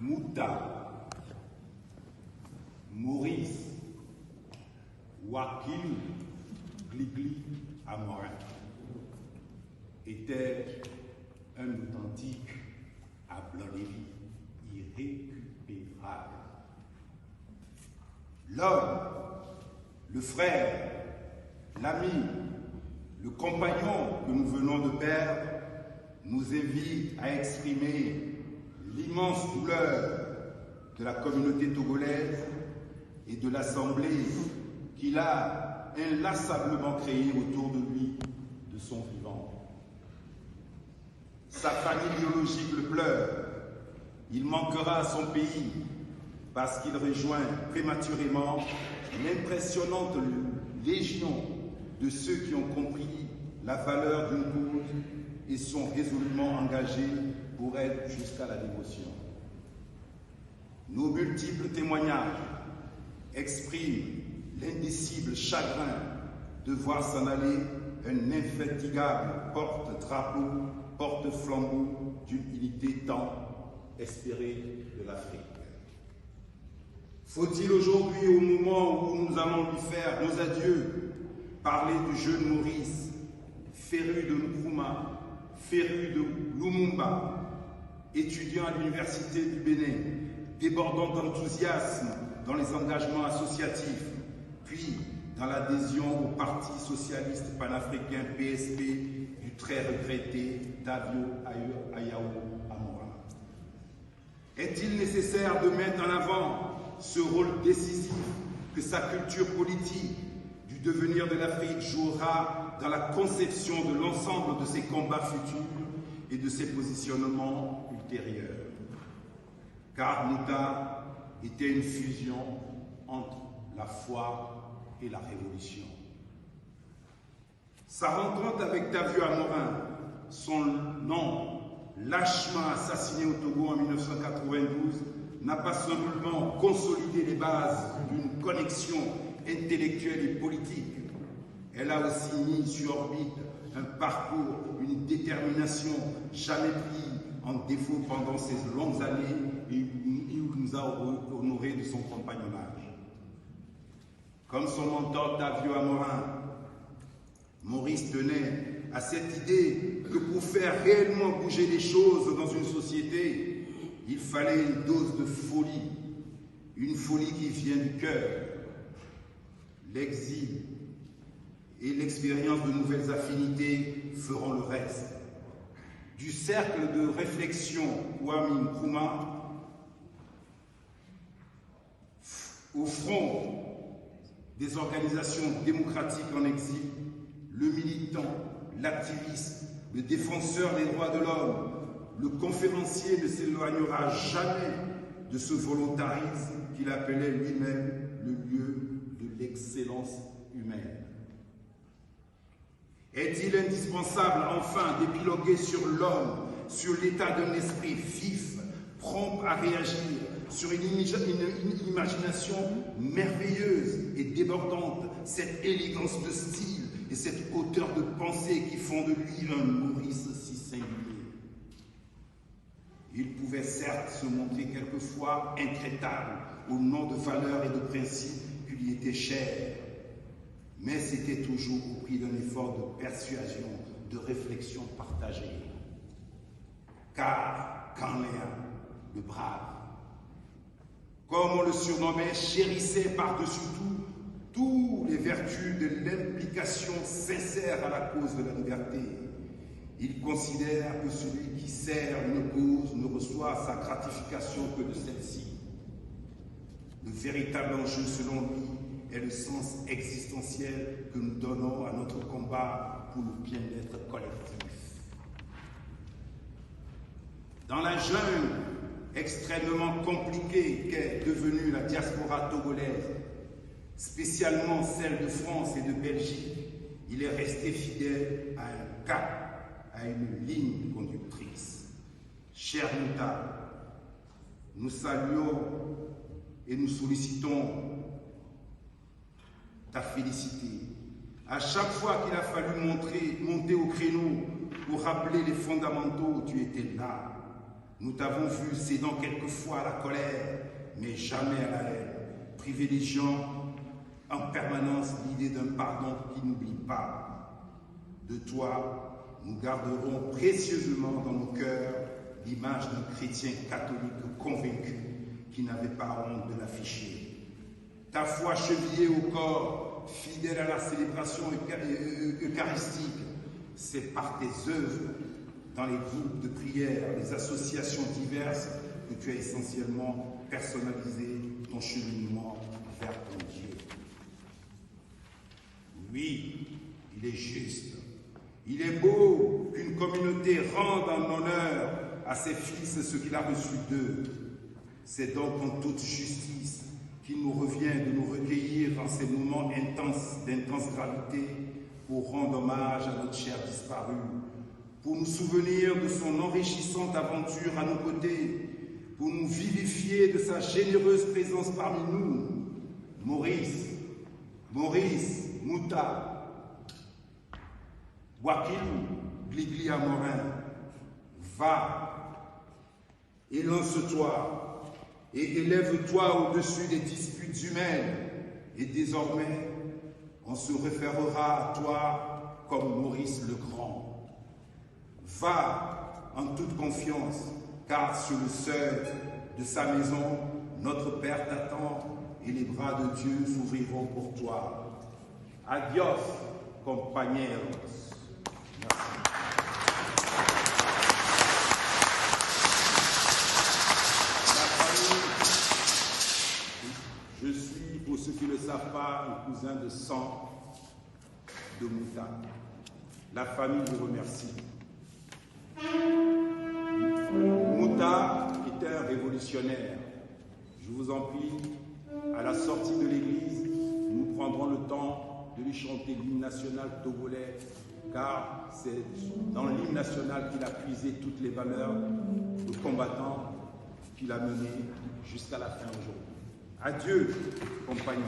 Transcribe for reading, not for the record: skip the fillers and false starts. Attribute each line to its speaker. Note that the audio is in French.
Speaker 1: Mouta, Maurice, Wakil, Gligli, Amorin était un authentique à Blanc-Lévis, irrécupérable. L'homme, le frère, l'ami, le compagnon que nous venons de perdre nous invite à exprimer l'immense douleur de la communauté togolaise et de l'Assemblée qu'il a inlassablement créée autour de lui, de son vivant. Sa famille biologique le pleure. Il manquera à son pays parce qu'il rejoint prématurément l'impressionnante légion de ceux qui ont compris la valeur d'une cause et sont résolument engagés pour elle jusqu'à la dévotion. Nos multiples témoignages expriment l'indicible chagrin de voir s'en aller un infatigable porte-drapeau, porte-flambeau d'une unité tant espérée de l'Afrique. Faut-il aujourd'hui, au moment où nous allons lui faire nos adieux, parler du jeune Maurice, féru de Nkrumah, féru de Lumumba, étudiant à l'Université du Bénin, débordant d'enthousiasme dans les engagements associatifs, puis dans l'adhésion au Parti socialiste panafricain PSP du très regretté Davio Ayao Amorin. Est-il nécessaire de mettre en avant ce rôle décisif que sa culture politique du devenir de l'Afrique jouera dans la conception de l'ensemble de ses combats futurs et de ses positionnements ultérieurs? Car Mouta était une fusion entre la foi et la révolution. Sa rencontre avec Davio Amorin, son nom lâchement assassiné au Togo en 1992, n'a pas seulement consolidé les bases d'une connexion intellectuelle et politique, elle a aussi mis sur orbite un parcours, une détermination jamais pris en défaut pendant ces longues années et où il nous a honorés de son compagnonnage. Comme son mentor Davio Amorin, Maurice tenait à cette idée que pour faire réellement bouger les choses dans une société, il fallait une dose de folie, une folie qui vient du cœur. L'exil et l'expérience de nouvelles affinités feront le reste. Du cercle de réflexion Kwame Nkrumah au front des organisations démocratiques en exil, le militant, l'activiste, le défenseur des droits de l'homme, le conférencier ne s'éloignera jamais de ce volontarisme qu'il appelait lui-même le lieu de l'excellence humaine. Est-il indispensable enfin d'épiloguer sur l'homme, sur l'état d'un esprit vif, prompt à réagir, sur une imagination merveilleuse et débordante, cette élégance de style et cette hauteur de pensée qui font de lui un Maurice si singulier? Il pouvait certes se montrer quelquefois intraitable au nom de valeurs et de principes qui lui étaient chers, mais c'était toujours au prix d'un effort de persuasion, de réflexion partagée. Car Kanléa, le brave, comme on le surnommait, chérissait par-dessus toutes les vertus de l'implication sincère à la cause de la liberté. Il considère que celui qui sert une cause ne reçoit sa gratification que de celle-ci. Le véritable enjeu, selon lui, est le sens existentiel que nous donnons à notre combat pour le bien-être collectif. Dans la jungle extrêmement compliquée qu'est devenue la diaspora togolaise, spécialement celle de France et de Belgique, il est resté fidèle à un cap, à une ligne conductrice. Cher Mouta, nous saluons et nous sollicitons ta félicité. À chaque fois qu'il a fallu monter au créneau pour rappeler les fondamentaux, tu étais là. Nous t'avons vu cédant quelquefois à la colère, mais jamais à la haine, privilégiant en permanence l'idée d'un pardon qui n'oublie pas. De toi, nous garderons précieusement dans nos cœurs l'image d'un chrétien catholique convaincu qui n'avait pas honte de l'afficher. Ta foi chevillée au corps, fidèle à la célébration eucharistique, c'est par tes œuvres, dans les groupes de prière, les associations diverses, que tu as essentiellement personnalisé ton cheminement vers ton Dieu. Oui, il est juste. Il est beau qu'une communauté rende en honneur à ses fils ce qu'il a reçu d'eux. C'est donc en toute justice qu'il nous revient de nous recueillir dans ces moments d'intense gravité pour rendre hommage à notre cher disparu, pour nous souvenir de son enrichissante aventure à nos côtés, pour nous vivifier de sa généreuse présence parmi nous. Maurice Mouta, Wakilou Gliglia Morin, va et lance-toi et élève-toi au-dessus des disputes humaines, et désormais on se référera à toi comme Maurice le Grand. Va en toute confiance, car sur le seuil de sa maison, notre Père t'attend et les bras de Dieu s'ouvriront pour toi. Adios, compañeros. Merci. Je suis, pour ceux qui ne le savent pas, un cousin de sang de Mouta. La famille vous remercie. Mouta était un révolutionnaire. Je vous en prie, à la sortie de l'église, nous prendrons le temps de lui chanter l'hymne national togolais, car c'est dans l'hymne national qu'il a puisé toutes les valeurs de combattants qu'il a menées jusqu'à la fin aujourd'hui. Adieu, compagnie.